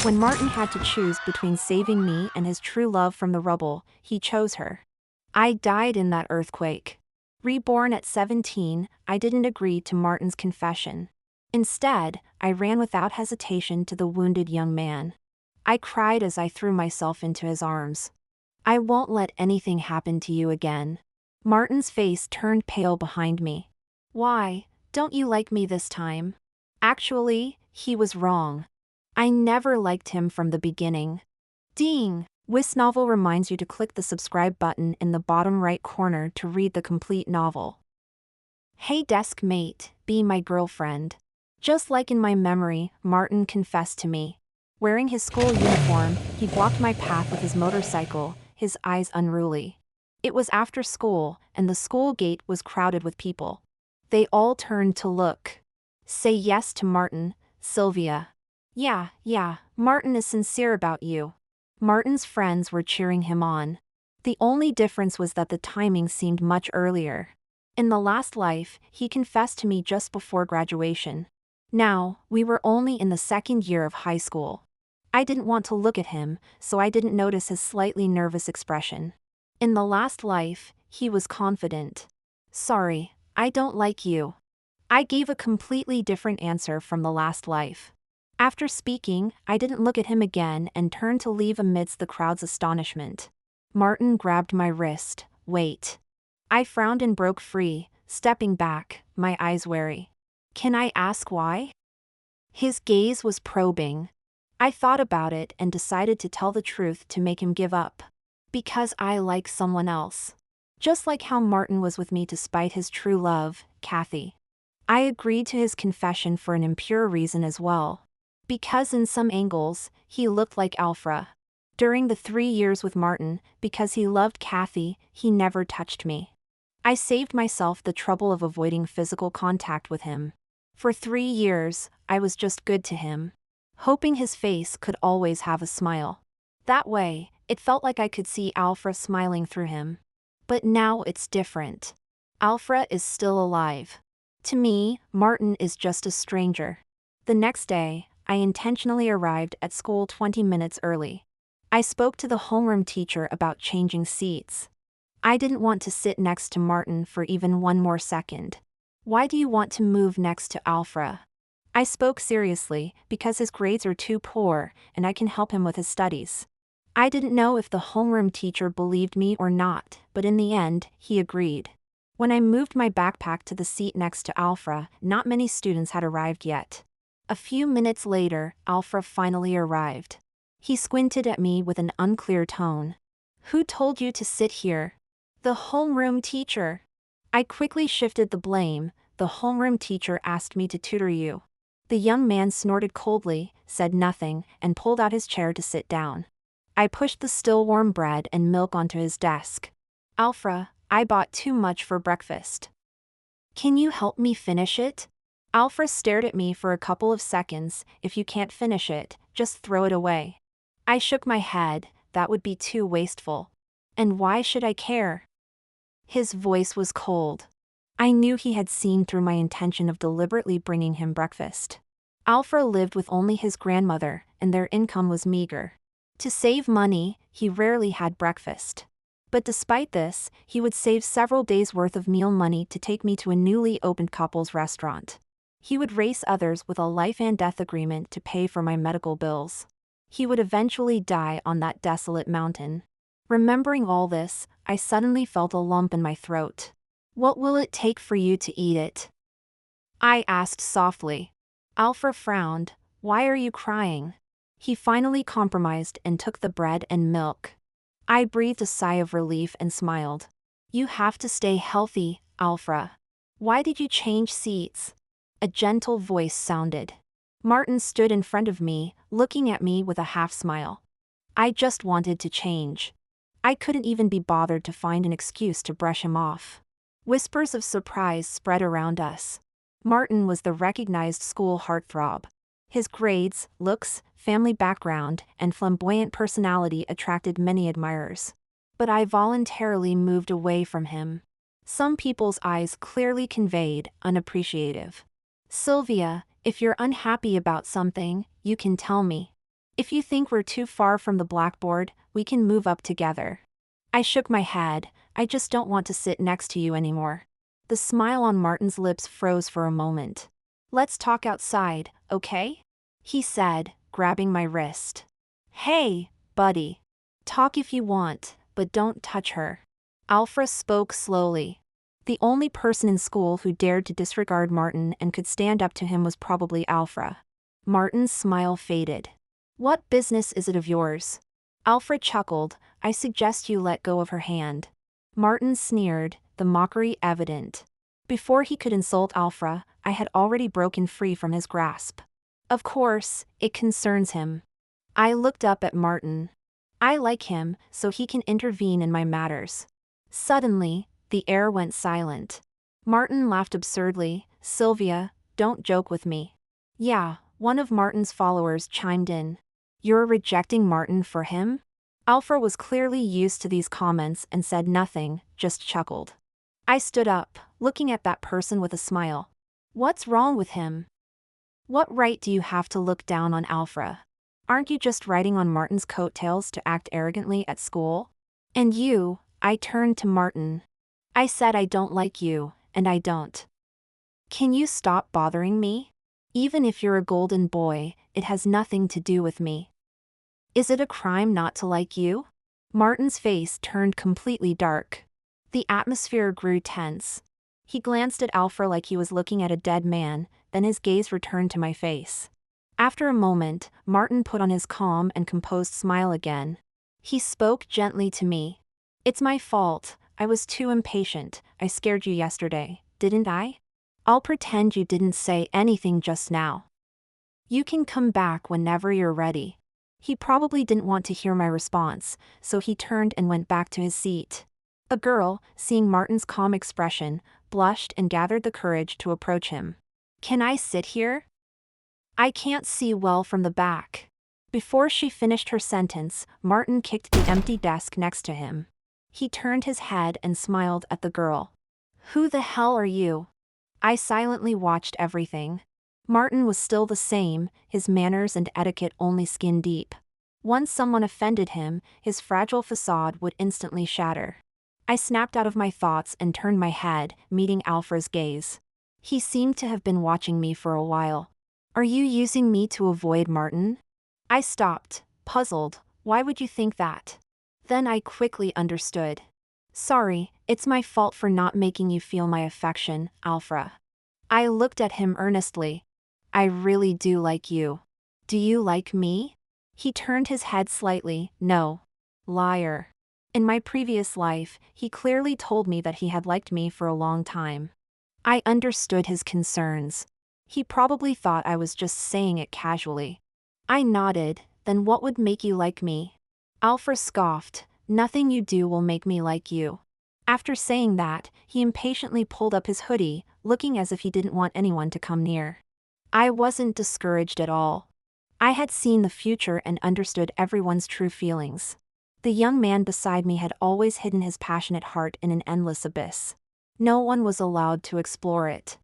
When Martin had to choose between saving me and his true love from the rubble, he chose her. I died in that earthquake. Reborn at 17, I didn't agree to Martin's confession. Instead, I ran without hesitation to the wounded young man. I cried as I threw myself into his arms. I won't let anything happen to you again. Martin's face turned pale behind me. Why, don't you like me this time? Actually, he was wrong. I never liked him from the beginning. Ding! This novel reminds you to click the subscribe button in the bottom right corner to read the complete novel. Hey desk mate, be my girlfriend. Just like in my memory, Martin confessed to me. Wearing his school uniform, he blocked my path with his motorcycle, his eyes unruly. It was after school, and the school gate was crowded with people. They all turned to look. Say yes to Martin, Sylvia. Yeah, Martin is sincere about you. Martin's friends were cheering him on. The only difference was that the timing seemed much earlier. In the last life, he confessed to me just before graduation. Now, we were only in the second year of high school. I didn't want to look at him, so I didn't notice his slightly nervous expression. In the last life, he was confident. Sorry, I don't like you. I gave a completely different answer from the last life. After speaking, I didn't look at him again and turned to leave amidst the crowd's astonishment. Martin grabbed my wrist. Wait. I frowned and broke free, stepping back, my eyes wary. Can I ask why? His gaze was probing. I thought about it and decided to tell the truth to make him give up. Because I like someone else. Just like how Martin was with me to spite his true love, Kathy. I agreed to his confession for an impure reason as well. Because in some angles, he looked like Alfra. During the 3 years with Martin, because he loved Kathy, he never touched me. I saved myself the trouble of avoiding physical contact with him. For 3 years, I was just good to him. Hoping his face could always have a smile. That way, it felt like I could see Alfra smiling through him. But now it's different. Alfra is still alive. To me, Martin is just a stranger. The next day, I intentionally arrived at school 20 minutes early. I spoke to the homeroom teacher about changing seats. I didn't want to sit next to Martin for even one more second. Why do you want to move next to Alfra? I spoke seriously, because his grades are too poor, and I can help him with his studies. I didn't know if the homeroom teacher believed me or not, but in the end, he agreed. When I moved my backpack to the seat next to Alfra, not many students had arrived yet. A few minutes later, Alfra finally arrived. He squinted at me with an unclear tone. Who told you to sit here? The homeroom teacher. I quickly shifted the blame. The homeroom teacher asked me to tutor you. The young man snorted coldly, said nothing, and pulled out his chair to sit down. I pushed the still warm bread and milk onto his desk. Alfra, I bought too much for breakfast. Can you help me finish it? Alfra stared at me for a couple of seconds. If you can't finish it, just throw it away. I shook my head. That would be too wasteful. And why should I care? His voice was cold. I knew he had seen through my intention of deliberately bringing him breakfast. Alfra lived with only his grandmother, and their income was meager. To save money, he rarely had breakfast. But despite this, he would save several days' worth of meal money to take me to a newly opened couple's restaurant. He would race others with a life and death agreement to pay for my medical bills. He would eventually die on that desolate mountain. Remembering all this, I suddenly felt a lump in my throat. What will it take for you to eat it? I asked softly. Alfra frowned. Why are you crying? He finally compromised and took the bread and milk. I breathed a sigh of relief and smiled. You have to stay healthy, Alfra. Why did you change seats? A gentle voice sounded. Martin stood in front of me, looking at me with a half smile. I just wanted to change. I couldn't even be bothered to find an excuse to brush him off. Whispers of surprise spread around us. Martin was the recognized school heartthrob. His grades, looks, family background, and flamboyant personality attracted many admirers. But I voluntarily moved away from him. Some people's eyes clearly conveyed unappreciative. Sylvia, if you're unhappy about something, you can tell me. If you think we're too far from the blackboard, we can move up together. I shook my head. I just don't want to sit next to you anymore. The smile on Martin's lips froze for a moment. Let's talk outside, okay? He said, grabbing my wrist. Hey, buddy. Talk if you want, but don't touch her. Alfra spoke slowly. The only person in school who dared to disregard Martin and could stand up to him was probably Alfra. Martin's smile faded. What business is it of yours? Alfred chuckled. I suggest you let go of her hand. Martin sneered, the mockery evident. Before he could insult Alfra, I had already broken free from his grasp. Of course, it concerns him. I looked up at Martin. I like him, so he can intervene in my matters. Suddenly, the air went silent. Martin laughed absurdly. Sylvia, don't joke with me. Yeah, one of Martin's followers chimed in. You're rejecting Martin for him? Alfra was clearly used to these comments and said nothing, just chuckled. I stood up, looking at that person with a smile. What's wrong with him? What right do you have to look down on Alfra? Aren't you just riding on Martin's coattails to act arrogantly at school? And you, I turned to Martin. I said I don't like you, and I don't. Can you stop bothering me? Even if you're a golden boy, it has nothing to do with me. Is it a crime not to like you? Martin's face turned completely dark. The atmosphere grew tense. He glanced at Alfra like he was looking at a dead man, then his gaze returned to my face. After a moment, Martin put on his calm and composed smile again. He spoke gently to me. It's my fault, I was too impatient, I scared you yesterday, didn't I? I'll pretend you didn't say anything just now. You can come back whenever you're ready. He probably didn't want to hear my response, so he turned and went back to his seat. A girl, seeing Martin's calm expression, blushed and gathered the courage to approach him. Can I sit here? I can't see well from the back. Before she finished her sentence, Martin kicked the empty desk next to him. He turned his head and smiled at the girl. Who the hell are you? I silently watched everything. Martin was still the same, his manners and etiquette only skin deep. Once someone offended him, his fragile facade would instantly shatter. I snapped out of my thoughts and turned my head, meeting Alfra's gaze. He seemed to have been watching me for a while. Are you using me to avoid Martin? I stopped, puzzled. Why would you think that? Then I quickly understood. Sorry, it's my fault for not making you feel my affection, Alfra. I looked at him earnestly. I really do like you. Do you like me? He turned his head slightly. No. Liar. In my previous life, he clearly told me that he had liked me for a long time. I understood his concerns. He probably thought I was just saying it casually. I nodded. Then what would make you like me? Alfra scoffed. Nothing you do will make me like you. After saying that, he impatiently pulled up his hoodie, looking as if he didn't want anyone to come near. I wasn't discouraged at all. I had seen the future and understood everyone's true feelings. The young man beside me had always hidden his passionate heart in an endless abyss. No one was allowed to explore it.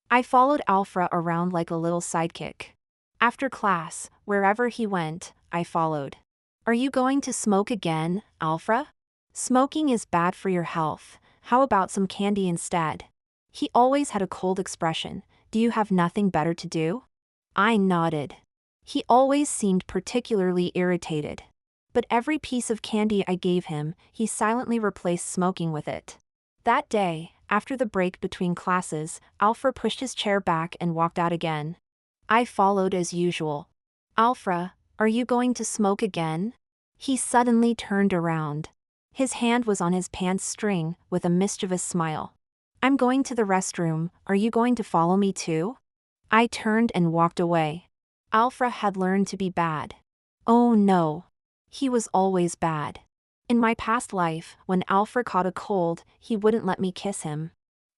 I followed Alfra around like a little sidekick. After class, wherever he went, I followed. Are you going to smoke again, Alfra? Smoking is bad for your health. How about some candy instead? He always had a cold expression. Do you have nothing better to do? I nodded. He always seemed particularly irritated. But every piece of candy I gave him, he silently replaced smoking with it. That day, after the break between classes, Alfra pushed his chair back and walked out again. I followed as usual. Alfra, are you going to smoke again? He suddenly turned around. His hand was on his pants string, with a mischievous smile. I'm going to the restroom, are you going to follow me too? I turned and walked away. Alfra had learned to be bad. Oh no. He was always bad. In my past life, when Alfra caught a cold, he wouldn't let me kiss him.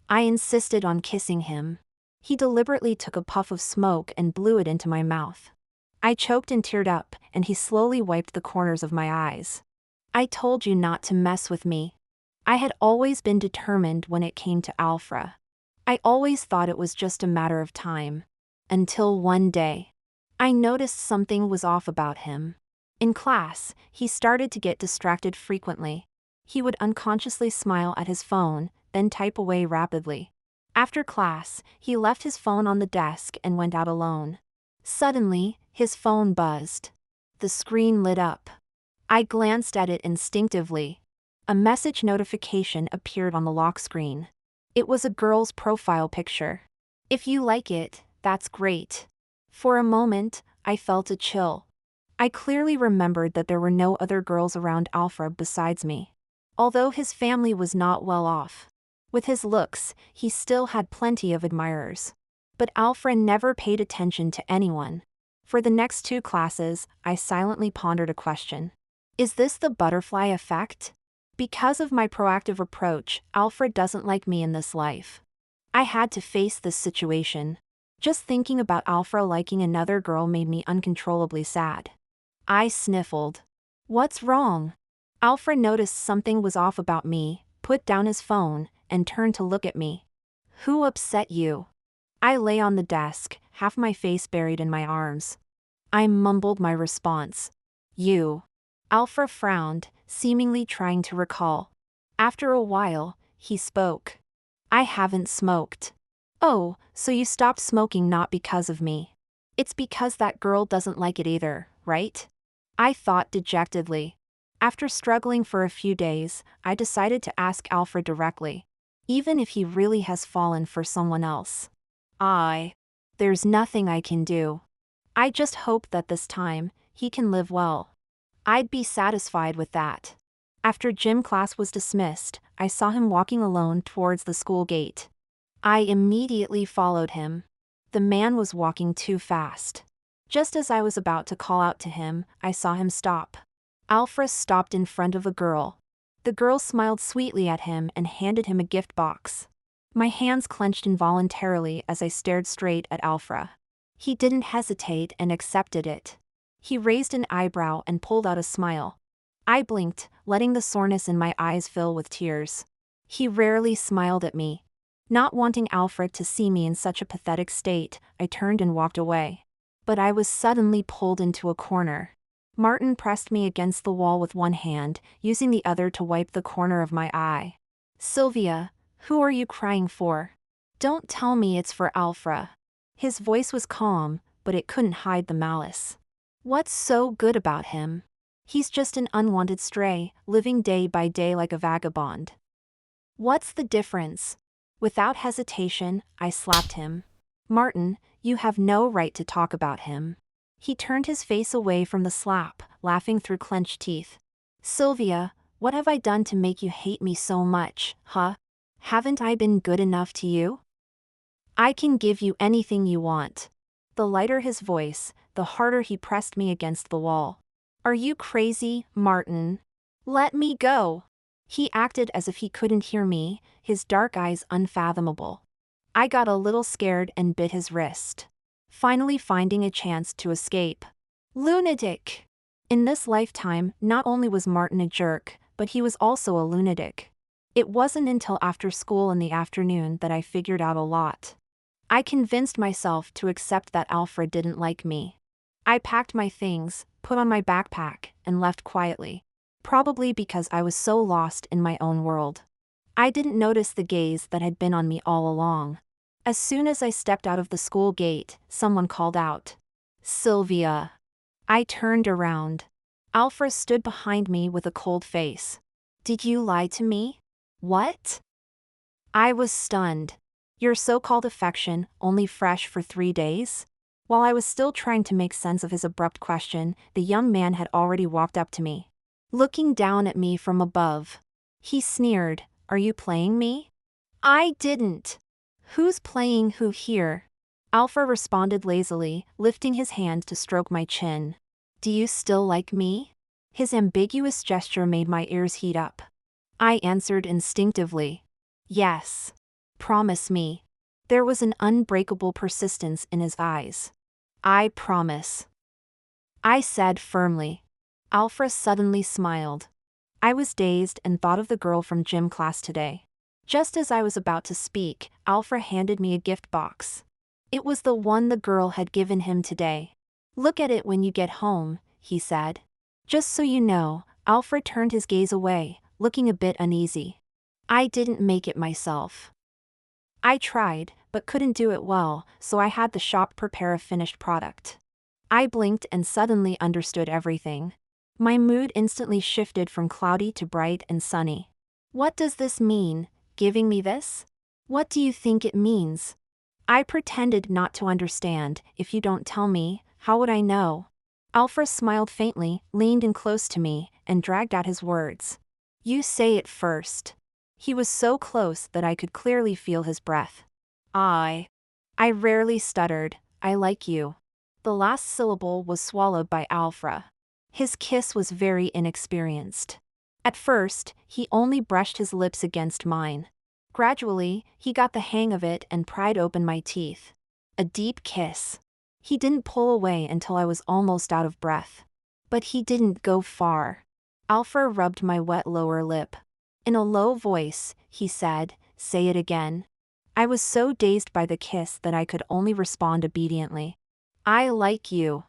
I insisted on kissing him. He deliberately took a puff of smoke and blew it into my mouth. I choked and teared up, and he slowly wiped the corners of my eyes. I told you not to mess with me. I had always been determined when it came to Alfra. I always thought it was just a matter of time. Until one day. I noticed something was off about him. In class, he started to get distracted frequently. He would unconsciously smile at his phone, then type away rapidly. After class, he left his phone on the desk and went out alone. Suddenly, his phone buzzed. The screen lit up. I glanced at it instinctively. A message notification appeared on the lock screen. It was a girl's profile picture. "If you like it, that's great." For a moment, I felt a chill. I clearly remembered that there were no other girls around Alfred besides me. Although his family was not well off. With his looks, he still had plenty of admirers. But Alfred never paid attention to anyone. For the next 2 classes, I silently pondered a question. Is this the butterfly effect? Because of my proactive approach, Alfred doesn't like me in this life. I had to face this situation. Just thinking about Alfred liking another girl made me uncontrollably sad. I sniffled. "What's wrong?" Alfred noticed something was off about me, put down his phone, and turned to look at me. "Who upset you?" I lay on the desk, half my face buried in my arms. I mumbled my response. "You." Alfred frowned, seemingly trying to recall. After a while, he spoke. "I haven't smoked." "Oh, so you stopped smoking not because of me. It's because that girl doesn't like it either, right?" I thought dejectedly. After struggling for a few days, I decided to ask Alfred directly. Even if he really has fallen for someone else. There's nothing I can do. I just hope that this time, he can live well. I'd be satisfied with that. After gym class was dismissed, I saw him walking alone towards the school gate. I immediately followed him. The man was walking too fast. Just as I was about to call out to him, I saw him stop. Alfred stopped in front of a girl. The girl smiled sweetly at him and handed him a gift box. My hands clenched involuntarily as I stared straight at Alfred. He didn't hesitate and accepted it. He raised an eyebrow and pulled out a smile. I blinked, letting the soreness in my eyes fill with tears. He rarely smiled at me. Not wanting Alfred to see me in such a pathetic state, I turned and walked away. But I was suddenly pulled into a corner. Martin pressed me against the wall with one hand, using the other to wipe the corner of my eye. "Sylvia, who are you crying for? Don't tell me it's for Alfred." His voice was calm, but it couldn't hide the malice. "What's so good about him? He's just an unwanted stray, living day by day like a vagabond." "What's the difference?" Without hesitation, I slapped him. "Martin, you have no right to talk about him." He turned his face away from the slap, laughing through clenched teeth. "Sylvia, what have I done to make you hate me so much, huh? Haven't I been good enough to you? I can give you anything you want." The lighter his voice, the harder he pressed me against the wall. "Are you crazy, Martin? Let me go." He acted as if he couldn't hear me, his dark eyes unfathomable. I got a little scared and bit his wrist. Finally finding a chance to escape. Lunatic! In this lifetime, not only was Martin a jerk, but he was also a lunatic. It wasn't until after school in the afternoon that I figured out a lot. I convinced myself to accept that Alfred didn't like me. I packed my things, put on my backpack, and left quietly. Probably because I was so lost in my own world. I didn't notice the gaze that had been on me all along. As soon as I stepped out of the school gate, someone called out, "Sylvia." I turned around. Alfred stood behind me with a cold face. "Did you lie to me?" "What?" I was stunned. "Your so-called affection, only fresh for 3 days?" While I was still trying to make sense of his abrupt question, the young man had already walked up to me. Looking down at me from above, he sneered, "Are you playing me?" I didn't. "Who's playing who here?" Alfred responded lazily, lifting his hand to stroke my chin. "Do you still like me?" His ambiguous gesture made my ears heat up. I answered instinctively. "Yes. Promise me." There was an unbreakable persistence in his eyes. "I promise," I said firmly. Alfred suddenly smiled. I was dazed and thought of the girl from gym class today. Just as I was about to speak, Alfred handed me a gift box. It was the one the girl had given him today. Look at it when you get home, he said. Just so you know, Alfred turned his gaze away, looking a bit uneasy. I didn't make it myself. I tried, but couldn't do it well, so I had the shop prepare a finished product. I blinked and suddenly understood everything. My mood instantly shifted from cloudy to bright and sunny. What does this mean, giving me this? What do you think it means? I pretended not to understand. If you don't tell me, how would I know? Alfred smiled faintly, leaned in close to me, and dragged out his words. You say it first. He was so close that I could clearly feel his breath. I rarely stuttered. I like you. The last syllable was swallowed by Alfred. His kiss was very inexperienced. At first, he only brushed his lips against mine. Gradually, he got the hang of it and pried open my teeth. A deep kiss. He didn't pull away until I was almost out of breath. But he didn't go far. Alfred rubbed my wet lower lip. In a low voice, he said, "Say it again." I was so dazed by the kiss that I could only respond obediently. I like you.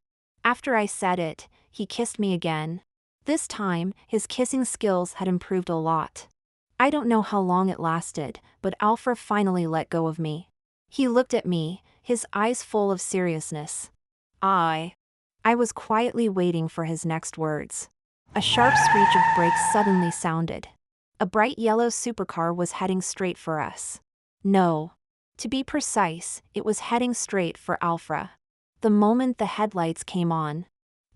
After I said it, he kissed me again. This time, his kissing skills had improved a lot. I don't know how long it lasted, but Alfred finally let go of me. He looked at me, his eyes full of seriousness. I was quietly waiting for his next words. A sharp screech of brakes suddenly sounded. A bright yellow supercar was heading straight for us. No. To be precise, it was heading straight for Alfred. The moment the headlights came on,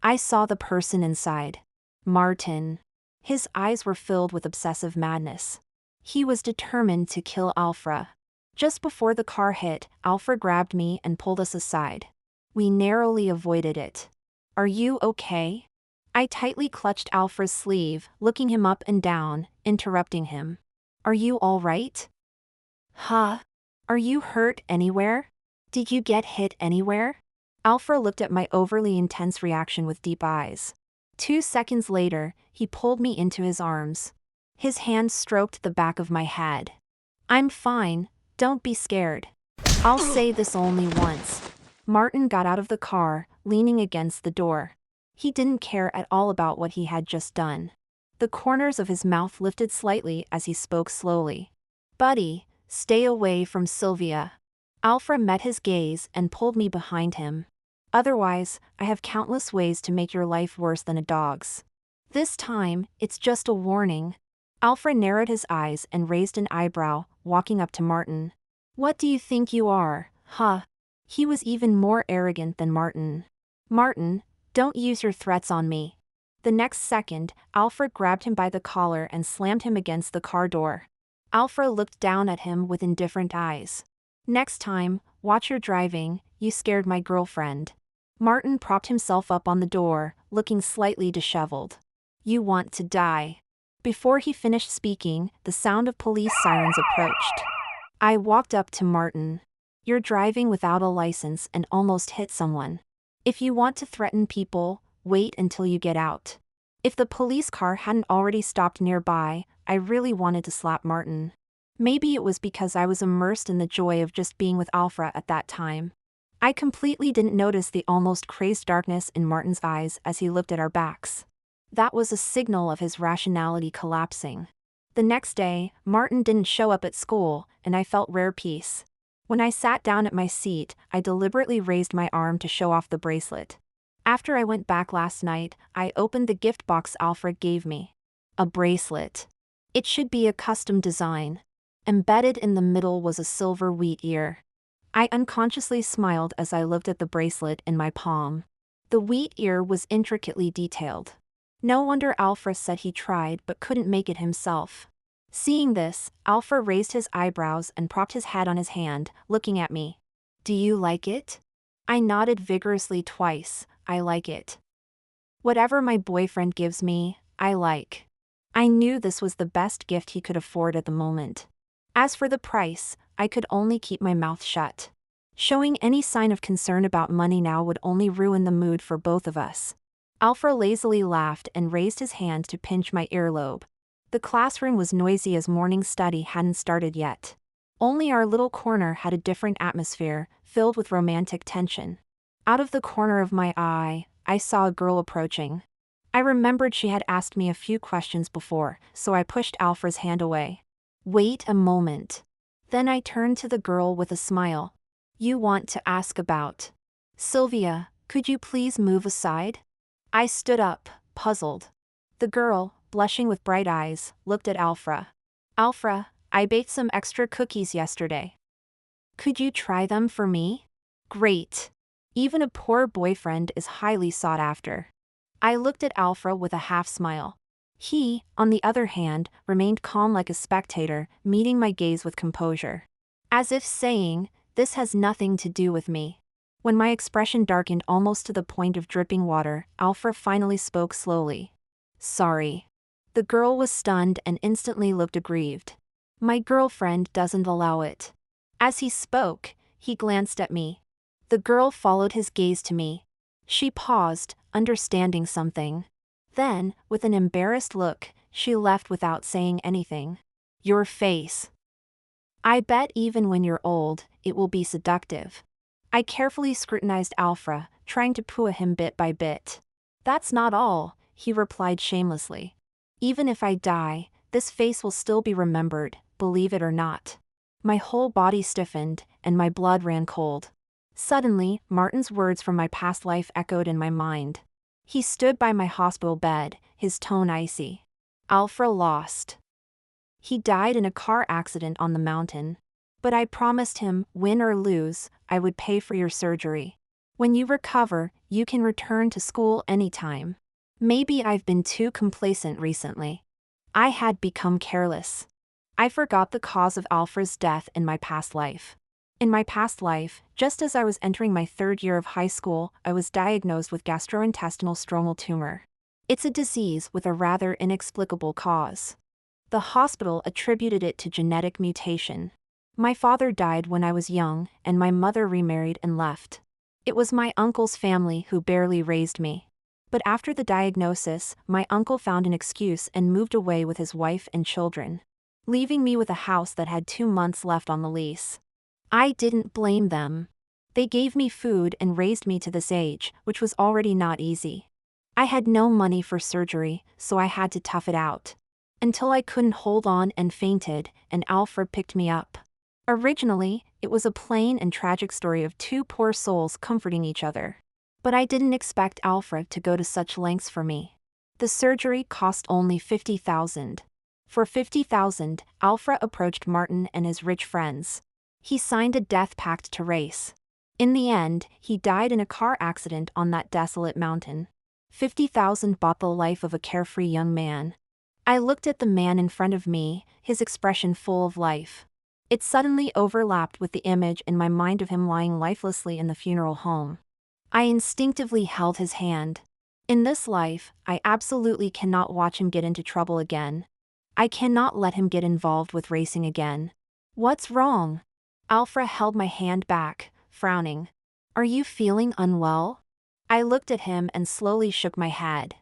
I saw the person inside. Martin. His eyes were filled with obsessive madness. He was determined to kill Alfred. Just before the car hit, Alfred grabbed me and pulled us aside. We narrowly avoided it. Are you okay? I tightly clutched Alfred's sleeve, looking him up and down, interrupting him. Are you all right? Huh? Are you hurt anywhere? Did you get hit anywhere? Alfred looked at my overly intense reaction with deep eyes. 2 seconds later, he pulled me into his arms. His hand stroked the back of my head. I'm fine, don't be scared. I'll say this only once. Martin got out of the car, leaning against the door. He didn't care at all about what he had just done. The corners of his mouth lifted slightly as he spoke slowly. Buddy, stay away from Sylvia. Alfred met his gaze and pulled me behind him. Otherwise, I have countless ways to make your life worse than a dog's. This time, it's just a warning. Alfred narrowed his eyes and raised an eyebrow, walking up to Martin. What do you think you are, huh? He was even more arrogant than Martin. Martin, don't use your threats on me. The next second, Alfred grabbed him by the collar and slammed him against the car door. Alfred looked down at him with indifferent eyes. Next time, watch your driving, you scared my girlfriend. Martin propped himself up on the door, looking slightly disheveled. You want to die. Before he finished speaking, the sound of police sirens approached. I walked up to Martin. You're driving without a license and almost hit someone. If you want to threaten people, wait until you get out. If the police car hadn't already stopped nearby, I really wanted to slap Martin. Maybe it was because I was immersed in the joy of just being with Alfred at that time. I completely didn't notice the almost crazed darkness in Martin's eyes as he looked at our backs. That was a signal of his rationality collapsing. The next day, Martin didn't show up at school, and I felt rare peace. When I sat down at my seat, I deliberately raised my arm to show off the bracelet. After I went back last night, I opened the gift box Alfred gave me. A bracelet. It should be a custom design. Embedded in the middle was a silver wheat ear. I unconsciously smiled as I looked at the bracelet in my palm. The wheat ear was intricately detailed. No wonder Alfred said he tried but couldn't make it himself. Seeing this, Alfred raised his eyebrows and propped his head on his hand, looking at me. Do you like it? I nodded vigorously twice. I like it. Whatever my boyfriend gives me, I like. I knew this was the best gift he could afford at the moment. As for the price, I could only keep my mouth shut. Showing any sign of concern about money now would only ruin the mood for both of us. Alfred lazily laughed and raised his hand to pinch my earlobe. The classroom was noisy as morning study hadn't started yet. Only our little corner had a different atmosphere, filled with romantic tension. Out of the corner of my eye, I saw a girl approaching. I remembered she had asked me a few questions before, so I pushed Alfra's hand away. Wait a moment. Then I turned to the girl with a smile. You want to ask about Sylvia, could you please move aside? I stood up, puzzled. The girl, blushing with bright eyes, looked at Alfra. Alfra, I baked some extra cookies yesterday. Could you try them for me? Great. Even a poor boyfriend is highly sought after. I looked at Alfra with a half smile. He, on the other hand, remained calm like a spectator, meeting my gaze with composure. As if saying, this has nothing to do with me. When my expression darkened almost to the point of dripping water, Alfra finally spoke slowly. Sorry. The girl was stunned and instantly looked aggrieved. My girlfriend doesn't allow it. As he spoke, he glanced at me. The girl followed his gaze to me. She paused, understanding something. Then, with an embarrassed look, she left without saying anything. Your face. I bet even when you're old, it will be seductive. I carefully scrutinized Alfra, trying to pooh him bit by bit. That's not all, he replied shamelessly. Even if I die, this face will still be remembered, believe it or not. My whole body stiffened, and my blood ran cold. Suddenly, Martin's words from my past life echoed in my mind. He stood by my hospital bed, his tone icy. Alfra lost. He died in a car accident on the mountain. But I promised him, win or lose, I would pay for your surgery. When you recover, you can return to school anytime. Maybe I've been too complacent recently. I had become careless. I forgot the cause of Alfra's death in my past life. In my past life, just as I was entering my 3rd year of high school, I was diagnosed with gastrointestinal stromal tumor. It's a disease with a rather inexplicable cause. The hospital attributed it to genetic mutation. My father died when I was young, and my mother remarried and left. It was my uncle's family who barely raised me. But after the diagnosis, my uncle found an excuse and moved away with his wife and children, leaving me with a house that had 2 months left on the lease. I didn't blame them. They gave me food and raised me to this age, which was already not easy. I had no money for surgery, so I had to tough it out. Until I couldn't hold on and fainted, and Alfra picked me up. Originally, it was a plain and tragic story of 2 poor souls comforting each other. But I didn't expect Alfra to go to such lengths for me. The surgery cost only $50,000. For $50,000, Alfra approached Martin and his rich friends. He signed a death pact to race. In the end, he died in a car accident on that desolate mountain. $50,000 bought the life of a carefree young man. I looked at the man in front of me, his expression full of life. It suddenly overlapped with the image in my mind of him lying lifelessly in the funeral home. I instinctively held his hand. In this life, I absolutely cannot watch him get into trouble again. I cannot let him get involved with racing again. What's wrong? Alfra held my hand back, frowning. Are you feeling unwell? I looked at him and slowly shook my head.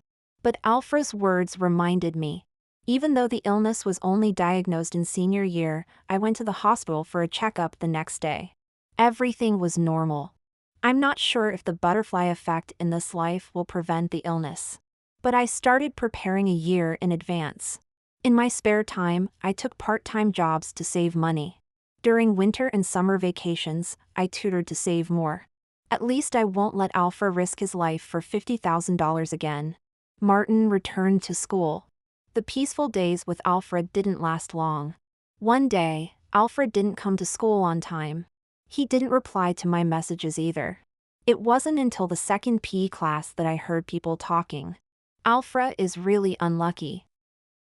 But Alfra's words reminded me. Even though the illness was only diagnosed in senior year, I went to the hospital for a checkup the next day. Everything was normal. I'm not sure if the butterfly effect in this life will prevent the illness. But I started preparing a year in advance. In my spare time, I took part-time jobs to save money. During winter and summer vacations, I tutored to save more. At least I won't let Alfra risk his life for $50,000 again. Martin returned to school. The peaceful days with Alfra didn't last long. One day, Alfra didn't come to school on time. He didn't reply to my messages either. It wasn't until the second PE class that I heard people talking. Alfra is really unlucky.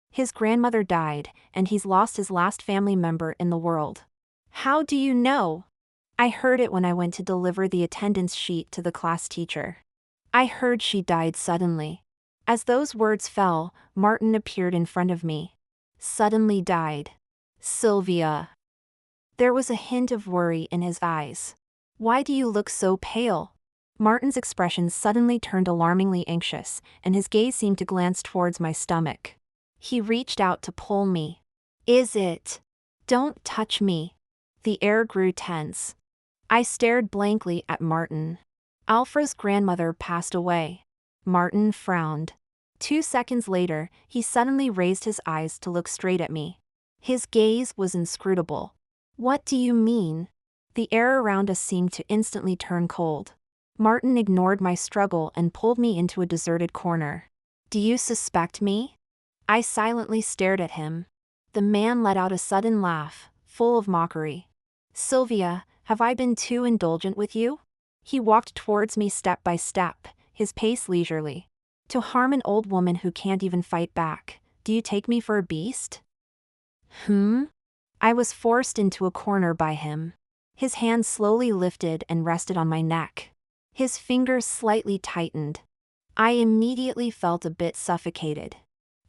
His grandmother died, and he's lost his last family member in the world. How do you know? I heard it when I went to deliver the attendance sheet to the class teacher. I heard she died suddenly. As those words fell, Martin appeared in front of me. Suddenly died. Sylvia. There was a hint of worry in his eyes. Why do you look so pale? Martin's expression suddenly turned alarmingly anxious, and his gaze seemed to glance towards my stomach. He reached out to pull me. Is it? Don't touch me. The air grew tense. I stared blankly at Martin. Alfra's grandmother passed away. Martin frowned. 2 seconds later, he suddenly raised his eyes to look straight at me. His gaze was inscrutable. What do you mean? The air around us seemed to instantly turn cold. Martin ignored my struggle and pulled me into a deserted corner. Do you suspect me? I silently stared at him. The man let out a sudden laugh, full of mockery. Sylvia, have I been too indulgent with you? He walked towards me step by step, his pace leisurely. To harm an old woman who can't even fight back, do you take me for a beast? I was forced into a corner by him. His hand slowly lifted and rested on my neck. His fingers slightly tightened. I immediately felt a bit suffocated.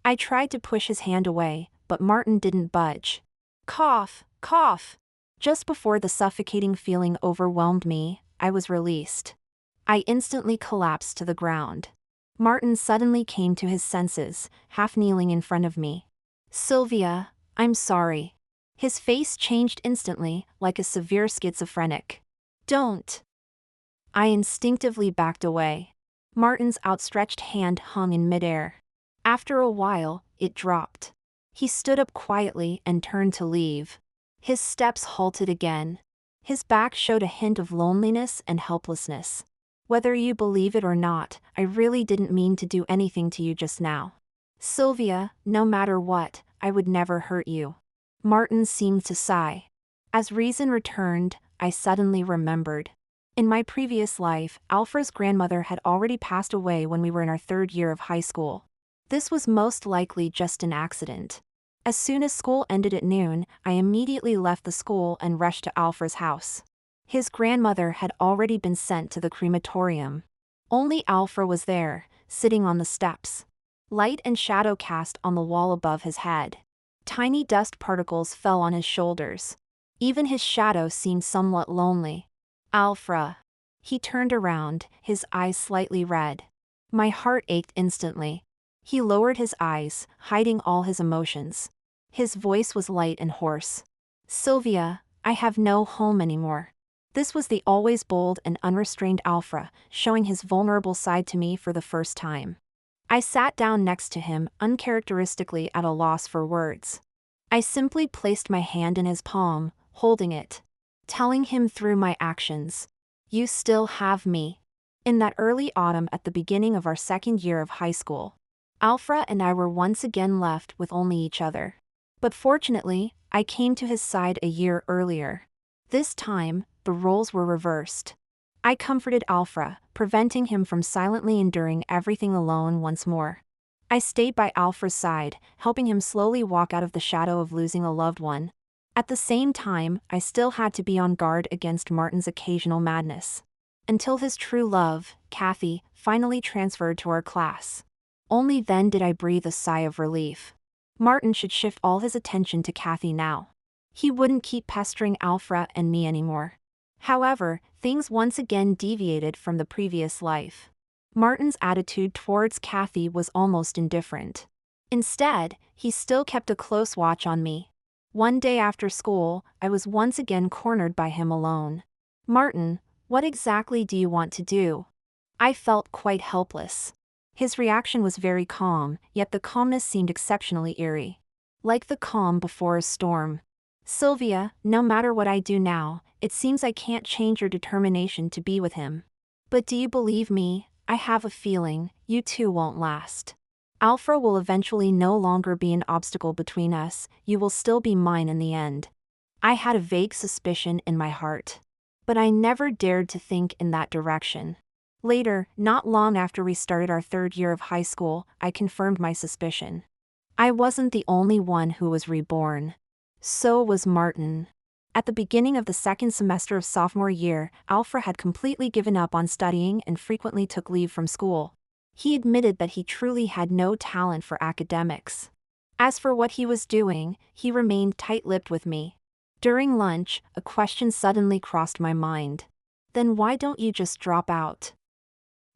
I tried to push his hand away, but Martin didn't budge. Cough, cough. Just before the suffocating feeling overwhelmed me, I was released. I instantly collapsed to the ground. Martin suddenly came to his senses, half kneeling in front of me. Sylvia, I'm sorry. His face changed instantly, like a severe schizophrenic. Don't. I instinctively backed away. Martin's outstretched hand hung in midair. After a while, it dropped. He stood up quietly and turned to leave. His steps halted again. His back showed a hint of loneliness and helplessness. Whether you believe it or not, I really didn't mean to do anything to you just now. Sylvia, no matter what, I would never hurt you. Martin seemed to sigh. As reason returned, I suddenly remembered. In my previous life, Alfra's grandmother had already passed away when we were in our 3rd year of high school. This was most likely just an accident. As soon as school ended at noon, I immediately left the school and rushed to Alfra's house. His grandmother had already been sent to the crematorium. Only Alfra was there, sitting on the steps. Light and shadow cast on the wall above his head. Tiny dust particles fell on his shoulders. Even his shadow seemed somewhat lonely. Alfra. He turned around, his eyes slightly red. My heart ached instantly. He lowered his eyes, hiding all his emotions. His voice was light and hoarse. Sylvia, I have no home anymore. This was the always bold and unrestrained Alfra, showing his vulnerable side to me for the first time. I sat down next to him, uncharacteristically at a loss for words. I simply placed my hand in his palm, holding it. Telling him through my actions, you still have me. In that early autumn at the beginning of our 2nd year of high school, Alfra and I were once again left with only each other. But fortunately, I came to his side a year earlier. This time, the roles were reversed. I comforted Alfra, preventing him from silently enduring everything alone once more. I stayed by Alfra's side, helping him slowly walk out of the shadow of losing a loved one. At the same time, I still had to be on guard against Martin's occasional madness. Until his true love, Kathy, finally transferred to our class. Only then did I breathe a sigh of relief. Martin should shift all his attention to Kathy now. He wouldn't keep pestering Alfra and me anymore. However, things once again deviated from the previous life. Martin's attitude towards Kathy was almost indifferent. Instead, he still kept a close watch on me. One day after school, I was once again cornered by him alone. Martin, what exactly do you want to do? I felt quite helpless. His reaction was very calm, yet the calmness seemed exceptionally eerie. Like the calm before a storm. Sylvia, no matter what I do now, it seems I can't change your determination to be with him. But do you believe me? I have a feeling, you two won't last. Alfra will eventually no longer be an obstacle between us, you will still be mine in the end. I had a vague suspicion in my heart. But I never dared to think in that direction. Later, not long after we started our 3rd year of high school, I confirmed my suspicion. I wasn't the only one who was reborn. So was Martin. At the beginning of the 2nd semester of sophomore year, Alfra had completely given up on studying and frequently took leave from school. He admitted that he truly had no talent for academics. As for what he was doing, he remained tight-lipped with me. During lunch, a question suddenly crossed my mind. Then why don't you just drop out?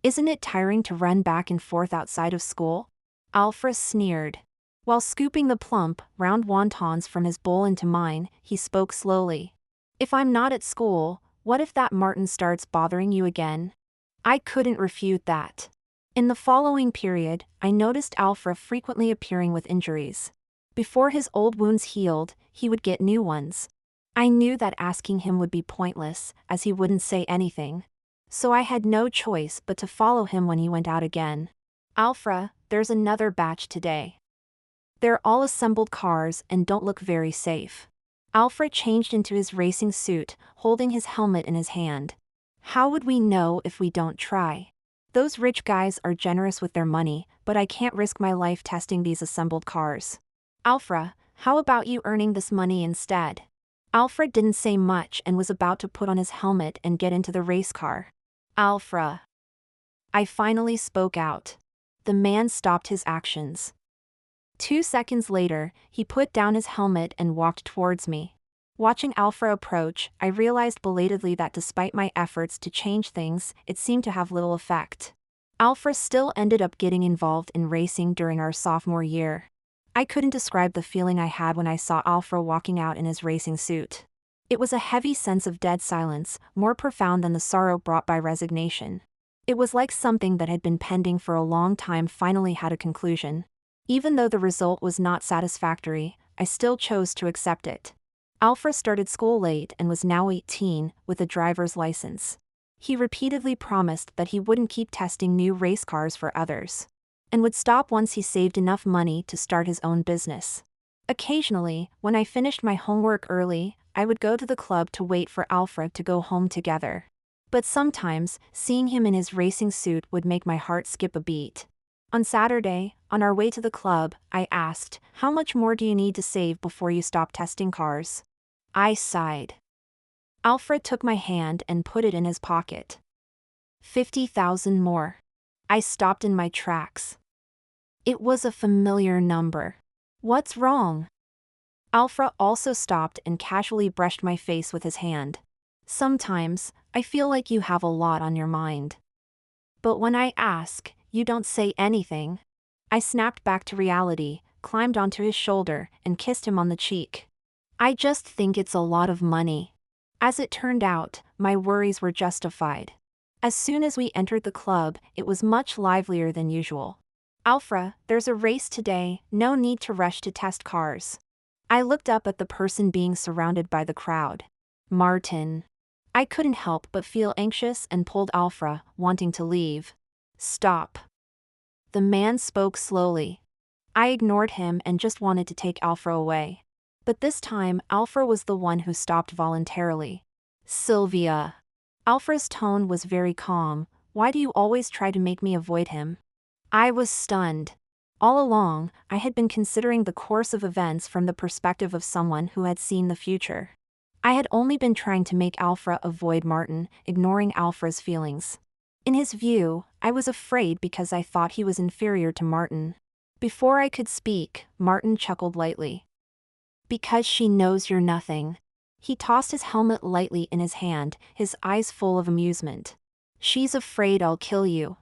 Isn't it tiring to run back and forth outside of school? Alfra sneered. While scooping the plump, round wontons from his bowl into mine, he spoke slowly. If I'm not at school, what if that Martin starts bothering you again? I couldn't refute that. In the following period, I noticed Alfra frequently appearing with injuries. Before his old wounds healed, he would get new ones. I knew that asking him would be pointless, as he wouldn't say anything. So I had no choice but to follow him when he went out again. Alfra, there's another batch today. They're all assembled cars and don't look very safe. Alfred changed into his racing suit, holding his helmet in his hand. How would we know if we don't try? Those rich guys are generous with their money, but I can't risk my life testing these assembled cars. Alfred, how about you earning this money instead? Alfred didn't say much and was about to put on his helmet and get into the race car. Alfred. I finally spoke out. The man stopped his actions. 2 seconds later, he put down his helmet and walked towards me. Watching Alfred approach, I realized belatedly that despite my efforts to change things, it seemed to have little effect. Alfred still ended up getting involved in racing during our sophomore year. I couldn't describe the feeling I had when I saw Alfred walking out in his racing suit. It was a heavy sense of dead silence, more profound than the sorrow brought by resignation. It was like something that had been pending for a long time finally had a conclusion. Even though the result was not satisfactory, I still chose to accept it. Alfred started school late and was now 18, with a driver's license. He repeatedly promised that he wouldn't keep testing new race cars for others, and would stop once he saved enough money to start his own business. Occasionally, when I finished my homework early, I would go to the club to wait for Alfred to go home together. But sometimes, seeing him in his racing suit would make my heart skip a beat. On Saturday, on our way to the club, I asked, "How much more do you need to save before you stop testing cars?" I sighed. Alfred took my hand and put it in his pocket. 50,000 more. I stopped in my tracks. It was a familiar number. What's wrong? Alfred also stopped and casually brushed my face with his hand. Sometimes, I feel like you have a lot on your mind. But when I ask, you don't say anything. I snapped back to reality, climbed onto his shoulder, and kissed him on the cheek. I just think it's a lot of money. As it turned out, my worries were justified. As soon as we entered the club, it was much livelier than usual. Alfred, there's a race today, no need to rush to test cars. I looked up at the person being surrounded by the crowd. Martin. I couldn't help but feel anxious and pulled Alfred, wanting to leave. Stop. The man spoke slowly. I ignored him and just wanted to take Alfred away. But this time, Alfred was the one who stopped voluntarily. Sylvia. Alfred's tone was very calm. Why do you always try to make me avoid him? I was stunned. All along, I had been considering the course of events from the perspective of someone who had seen the future. I had only been trying to make Alfred avoid Martin, ignoring Alfred's feelings. In his view, I was afraid because I thought he was inferior to Martin. Before I could speak, Martin chuckled lightly. Because she knows you're nothing. He tossed his helmet lightly in his hand, his eyes full of amusement. She's afraid I'll kill you.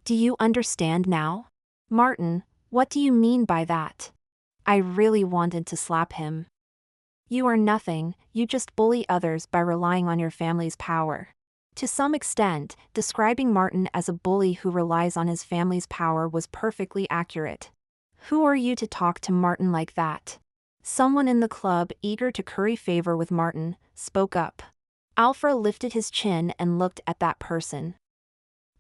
Do you understand now? Martin, what do you mean by that? I really wanted to slap him. You are nothing, you just bully others by relying on your family's power. To some extent, describing Martin as a bully who relies on his family's power was perfectly accurate. Who are you to talk to Martin like that? Someone in the club, eager to curry favor with Martin, spoke up. Alfred lifted his chin and looked at that person.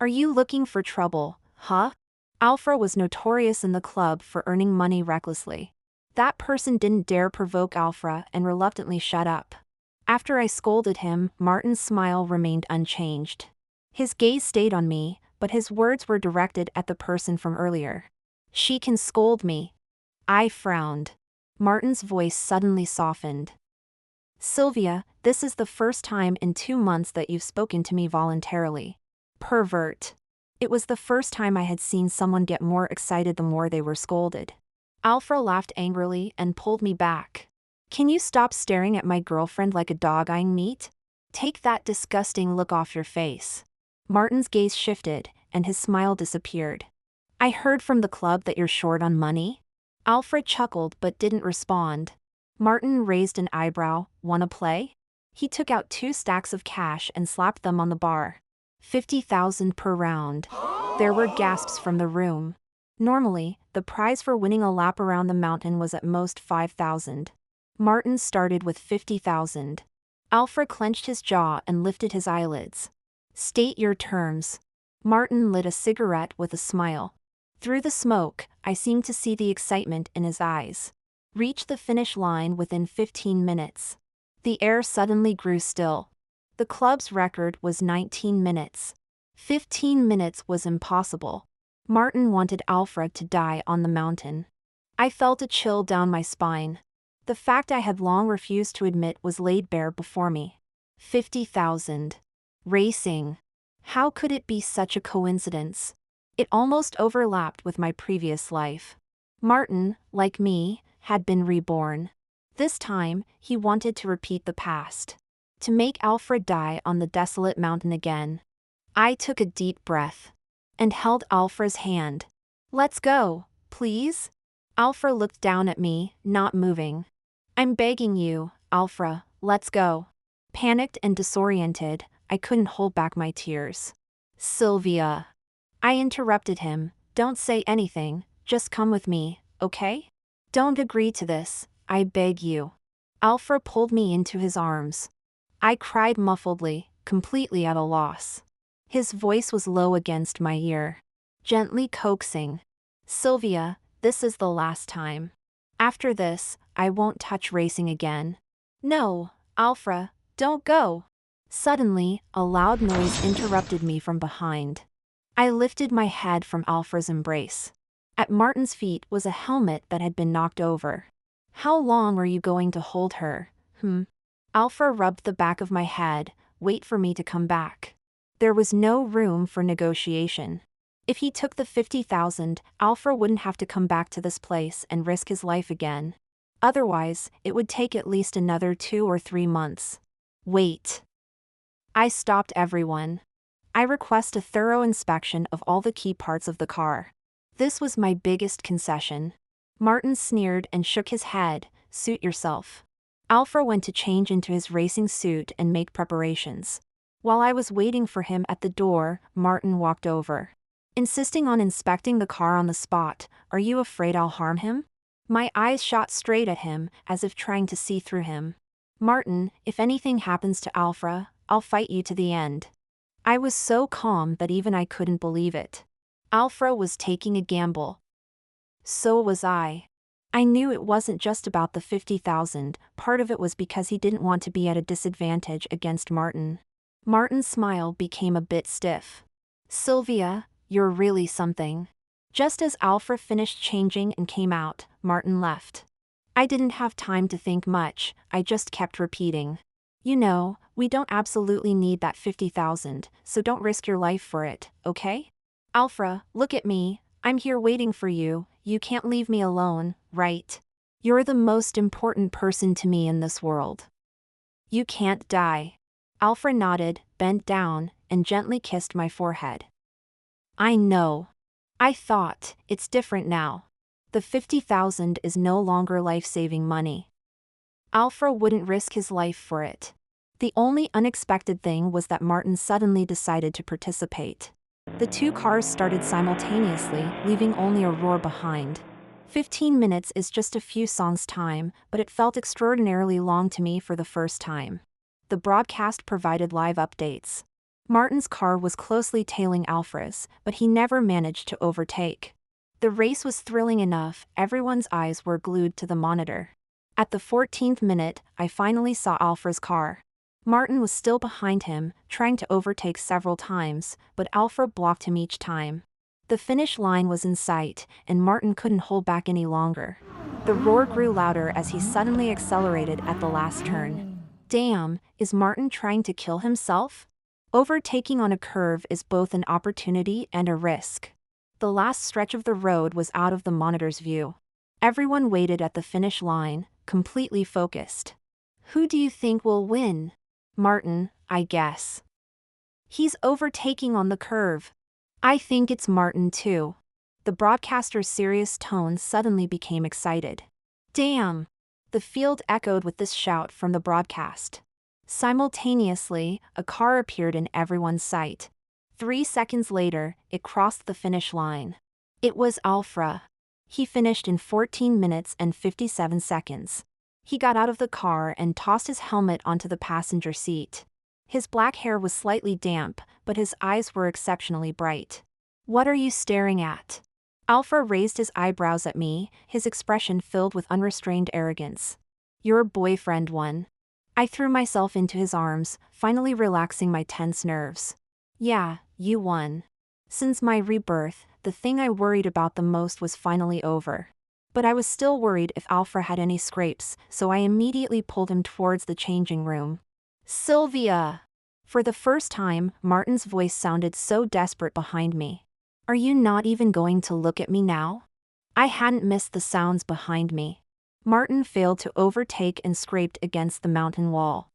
Are you looking for trouble, huh? Alfred was notorious in the club for earning money recklessly. That person didn't dare provoke Alfred and reluctantly shut up. After I scolded him, Martin's smile remained unchanged. His gaze stayed on me, but his words were directed at the person from earlier. She can scold me. I frowned. Martin's voice suddenly softened. Sylvia, this is the first time in 2 months that you've spoken to me voluntarily. Pervert. It was the first time I had seen someone get more excited the more they were scolded. Alfred laughed angrily and pulled me back. Can you stop staring at my girlfriend like a dog eyeing meat? Take that disgusting look off your face. Martin's gaze shifted, and his smile disappeared. I heard from the club that you're short on money? Alfred chuckled but didn't respond. Martin raised an eyebrow. Wanna play? He took out 2 stacks of cash and slapped them on the bar. 50,000 per round. There were gasps from the room. Normally, the prize for winning a lap around the mountain was at most 5,000. Martin started with 50,000. Alfred clenched his jaw and lifted his eyelids. State your terms. Martin lit a cigarette with a smile. Through the smoke, I seemed to see the excitement in his eyes. Reach the finish line within 15 minutes. The air suddenly grew still. The club's record was 19 minutes. 15 minutes was impossible. Martin wanted Alfred to die on the mountain. I felt a chill down my spine. The fact I had long refused to admit was laid bare before me. 50,000. Racing. How could it be such a coincidence? It almost overlapped with my previous life. Martin, like me, had been reborn. This time, he wanted to repeat the past. To make Alfred die on the desolate mountain again. I took a deep breath. And held Alfred's hand. Let's go, please? Alfred looked down at me, not moving. I'm begging you, Alfred, let's go. Panicked and disoriented, I couldn't hold back my tears. Sylvia. I interrupted him, don't say anything, just come with me, okay? Don't agree to this, I beg you. Alfred pulled me into his arms. I cried muffledly, completely at a loss. His voice was low against my ear. Gently coaxing. Sylvia, this is the last time. After this, I won't touch racing again. No, Alfred, don't go. Suddenly, a loud noise interrupted me from behind. I lifted my head from Alfred's embrace. At Martin's feet was a helmet that had been knocked over. How long are you going to hold her? Alfred rubbed the back of my head, wait for me to come back. There was no room for negotiation. If he took the 50,000, Alfred wouldn't have to come back to this place and risk his life again. Otherwise, it would take at least another 2 or 3 months. Wait. I stopped everyone. I request a thorough inspection of all the key parts of the car. This was my biggest concession. Martin sneered and shook his head, suit yourself. Alfred went to change into his racing suit and make preparations. While I was waiting for him at the door, Martin walked over. Insisting on inspecting the car on the spot, are you afraid I'll harm him? My eyes shot straight at him, as if trying to see through him. Martin, if anything happens to Alfred, I'll fight you to the end. I was so calm that even I couldn't believe it. Alfred was taking a gamble. So was I. I knew it wasn't just about the 50,000, part of it was because he didn't want to be at a disadvantage against Martin. Martin's smile became a bit stiff. Sylvia, you're really something. Just as Alfred finished changing and came out, Martin left. I didn't have time to think much, I just kept repeating. You know, we don't absolutely need that 50,000, so don't risk your life for it, okay? Alfred, look at me, I'm here waiting for you, you can't leave me alone, right? You're the most important person to me in this world. You can't die. Alfred nodded, bent down, and gently kissed my forehead. I know. I thought, it's different now. The 50,000 is no longer life-saving money. Alfred wouldn't risk his life for it. The only unexpected thing was that Martin suddenly decided to participate. The 2 cars started simultaneously, leaving only a roar behind. 15 minutes is just a few songs' time, but it felt extraordinarily long to me for the first time. The broadcast provided live updates. Martin's car was closely tailing Alfred's, but he never managed to overtake. The race was thrilling enough, everyone's eyes were glued to the monitor. At the 14th minute, I finally saw Alfred's car. Martin was still behind him, trying to overtake several times, but Alfred blocked him each time. The finish line was in sight, and Martin couldn't hold back any longer. The roar grew louder as he suddenly accelerated at the last turn. Damn, is Martin trying to kill himself? Overtaking on a curve is both an opportunity and a risk. The last stretch of the road was out of the monitor's view. Everyone waited at the finish line, completely focused. Who do you think will win? Martin, I guess. He's overtaking on the curve. I think it's Martin too. The broadcaster's serious tone suddenly became excited. Damn! The field echoed with this shout from the broadcast. Simultaneously, a car appeared in everyone's sight. 3 seconds later, it crossed the finish line. It was Alfra. He finished in 14 minutes and 57 seconds. He got out of the car and tossed his helmet onto the passenger seat. His black hair was slightly damp, but his eyes were exceptionally bright. "What are you staring at?" Alfra raised his eyebrows at me, his expression filled with unrestrained arrogance. "Your boyfriend won." I threw myself into his arms, finally relaxing my tense nerves. "Yeah, you won." Since my rebirth, the thing I worried about the most was finally over. But I was still worried if Alfra had any scrapes, so I immediately pulled him towards the changing room. "Sylvia!" For the first time, Martin's voice sounded so desperate behind me. "Are you not even going to look at me now?" I hadn't missed the sounds behind me. Martin failed to overtake and scraped against the mountain wall.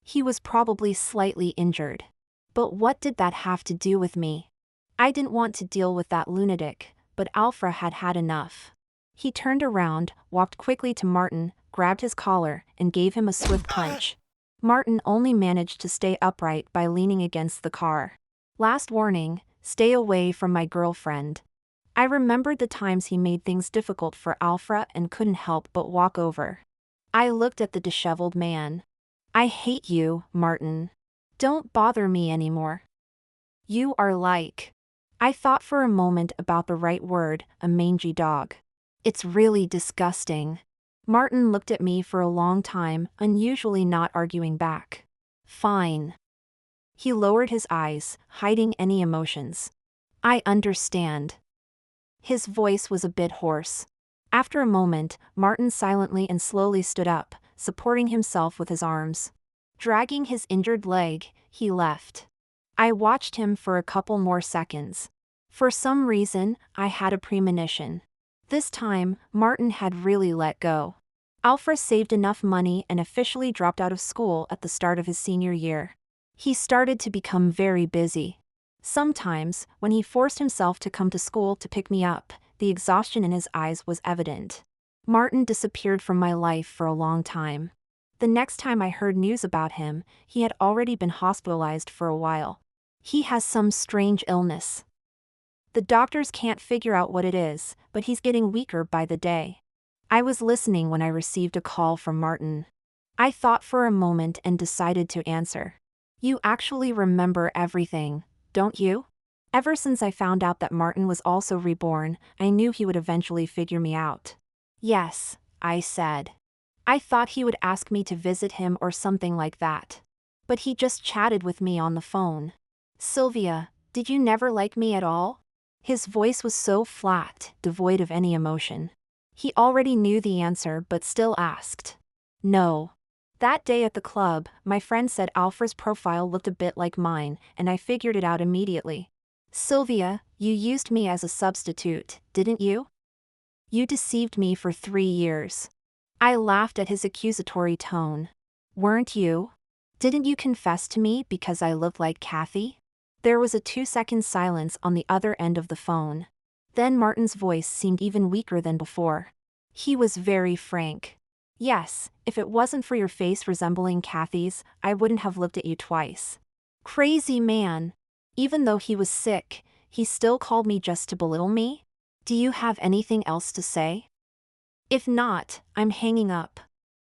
He was probably slightly injured. But what did that have to do with me? I didn't want to deal with that lunatic, but Alfra had had enough. He turned around, walked quickly to Martin, grabbed his collar, and gave him a swift punch. Martin only managed to stay upright by leaning against the car. Last warning, stay away from my girlfriend. I remembered the times he made things difficult for Alfra and couldn't help but walk over. I looked at the disheveled man. "I hate you, Martin. Don't bother me anymore. You are like..." I thought for a moment about the right word, a mangy dog. "It's really disgusting." Martin looked at me for a long time, unusually not arguing back. "Fine." He lowered his eyes, hiding any emotions. "I understand." His voice was a bit hoarse. After a moment, Martin silently and slowly stood up, supporting himself with his arms. Dragging his injured leg, he left. I watched him for a couple more seconds. For some reason, I had a premonition. This time, Martin had really let go. Alfra saved enough money and officially dropped out of school at the start of his senior year. He started to become very busy. Sometimes, when he forced himself to come to school to pick me up, the exhaustion in his eyes was evident. Martin disappeared from my life for a long time. The next time I heard news about him, he had already been hospitalized for a while. He has some strange illness. The doctors can't figure out what it is, but he's getting weaker by the day. I was listening when I received a call from Martin. I thought for a moment and decided to answer. "You actually remember everything, don't you?" Ever since I found out that Martin was also reborn, I knew he would eventually figure me out. "Yes," I said. I thought he would ask me to visit him or something like that. But he just chatted with me on the phone. "Sylvia, did you never like me at all?" His voice was so flat, devoid of any emotion. He already knew the answer but still asked. "No." That day at the club, my friend said Alfra's profile looked a bit like mine, and I figured it out immediately. "Sylvia, you used me as a substitute, didn't you? You deceived me for 3 years." I laughed at his accusatory tone. "Weren't you? Didn't you confess to me because I looked like Kathy?" There was a 2-second silence on the other end of the phone. Then Martin's voice seemed even weaker than before. He was very frank. "Yes, if it wasn't for your face resembling Kathy's, I wouldn't have looked at you twice." Crazy man. Even though he was sick, he still called me just to belittle me? "Do you have anything else to say? If not, I'm hanging up."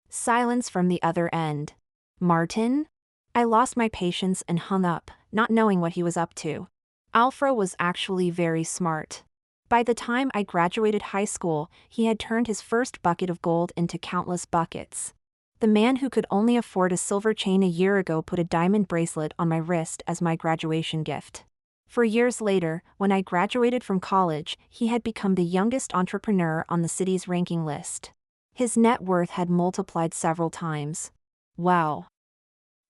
Silence from the other end. "Martin?" I lost my patience and hung up, not knowing what he was up to. Alfra was actually very smart. By the time I graduated high school, he had turned his first bucket of gold into countless buckets. The man who could only afford a silver chain a year ago put a diamond bracelet on my wrist as my graduation gift. For years later, when I graduated from college, he had become the youngest entrepreneur on the city's ranking list. His net worth had multiplied several times. Wow.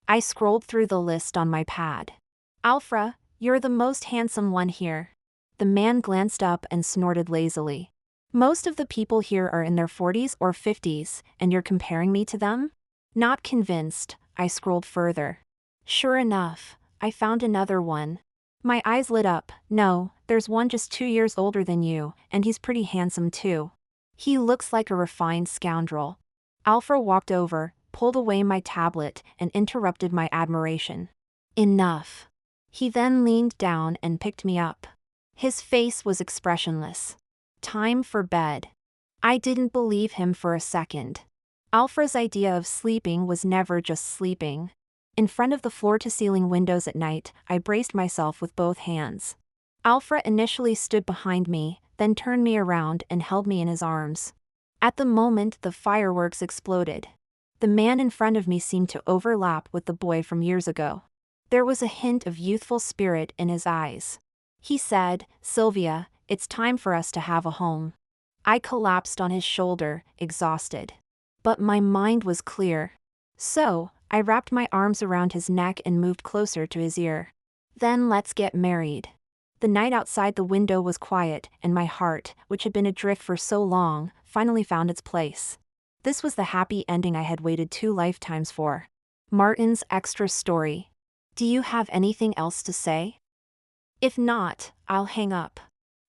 I scrolled through the list on my pad. "Alfra, you're the most handsome one here." The man glanced up and snorted lazily. "Most of the people here are in their 40s or 50s, and you're comparing me to them?" Not convinced, I scrolled further. Sure enough, I found another one. My eyes lit up. "No, there's one just 2 years older than you, and he's pretty handsome too. He looks like a refined scoundrel." Alfra walked over, pulled away my tablet, and interrupted my admiration. "Enough. He then leaned down and picked me up. His face was expressionless. Time for bed. I didn't believe him for a second. Alfra's idea of sleeping was never just sleeping. In front of the floor-to-ceiling windows at night, I braced myself with both hands. Alfra initially stood behind me, then turned me around and held me in his arms. At the moment the fireworks exploded. The man in front of me seemed to overlap with the boy from years ago. There was a hint of youthful spirit in his eyes. He said, "Sylvia, it's time for us to have a home." I collapsed on his shoulder, exhausted. But my mind was clear. So, I wrapped my arms around his neck and moved closer to his ear. "Then let's get married." The night outside the window was quiet, and my heart, which had been adrift for so long, finally found its place. This was the happy ending I had waited 2 lifetimes for. Martin's extra story. Do you have anything else to say? If not, I'll hang up.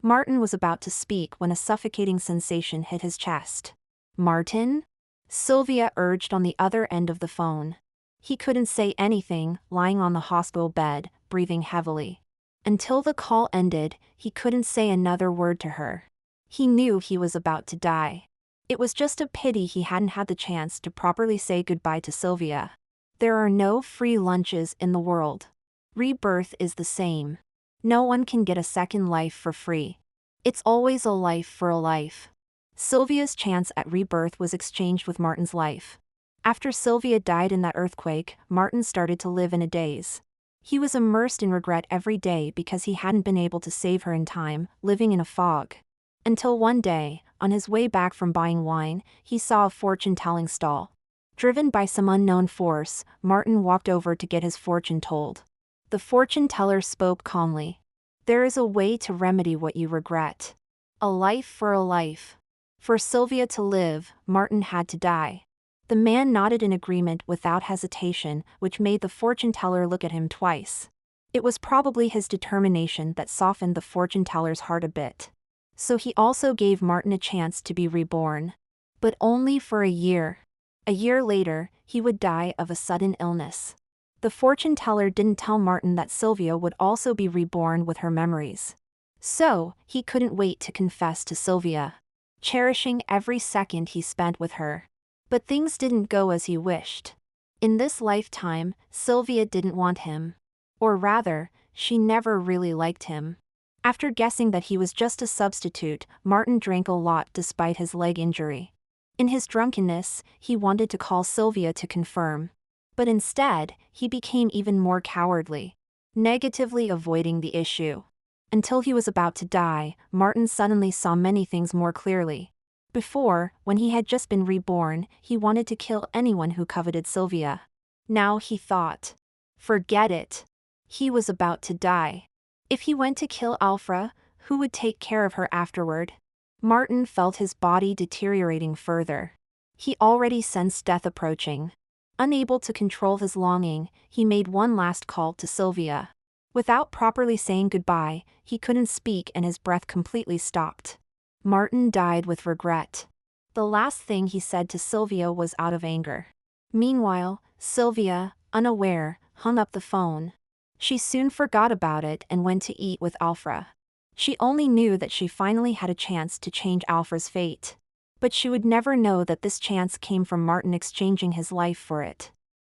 Martin was about to speak when a suffocating sensation hit his chest. "Martin?" Sylvia urged on the other end of the phone. He couldn't say anything, lying on the hospital bed, breathing heavily. Until the call ended, he couldn't say another word to her. He knew he was about to die. It was just a pity he hadn't had the chance to properly say goodbye to Sylvia. There are no free lunches in the world. Rebirth is the same. No one can get a second life for free. It's always a life for a life. Sylvia's chance at rebirth was exchanged with Martin's life. After Sylvia died in that earthquake, Martin started to live in a daze. He was immersed in regret every day because he hadn't been able to save her in time, living in a fog. Until one day, on his way back from buying wine, he saw a fortune-telling stall. Driven by some unknown force, Martin walked over to get his fortune told. The fortune teller spoke calmly. "There is a way to remedy what you regret. A life for a life." For Sylvia to live, Martin had to die. The man nodded in agreement without hesitation, which made the fortune teller look at him twice. It was probably his determination that softened the fortune teller's heart a bit. So he also gave Martin a chance to be reborn. But only for a year. A year later, he would die of a sudden illness. The fortune teller didn't tell Martin that Sylvia would also be reborn with her memories. So, he couldn't wait to confess to Sylvia, cherishing every second he spent with her. But things didn't go as he wished. In this lifetime, Sylvia didn't want him. Or rather, she never really liked him. After guessing that he was just a substitute, Martin drank a lot despite his leg injury. In his drunkenness, he wanted to call Sylvia to confirm. But instead, he became even more cowardly, negatively avoiding the issue. Until he was about to die, Martin suddenly saw many things more clearly. Before, when he had just been reborn, he wanted to kill anyone who coveted Sylvia. Now he thought, forget it. He was about to die. If he went to kill Alfra, who would take care of her afterward? Martin felt his body deteriorating further. He already sensed death approaching. Unable to control his longing, he made one last call to Sylvia. Without properly saying goodbye, he couldn't speak and his breath completely stopped. Martin died with regret. The last thing he said to Sylvia was out of anger. Meanwhile, Sylvia, unaware, hung up the phone. She soon forgot about it and went to eat with Alfra. She only knew that she finally had a chance to change Alfra's fate. But she would never know that this chance came from Martin exchanging his life for it.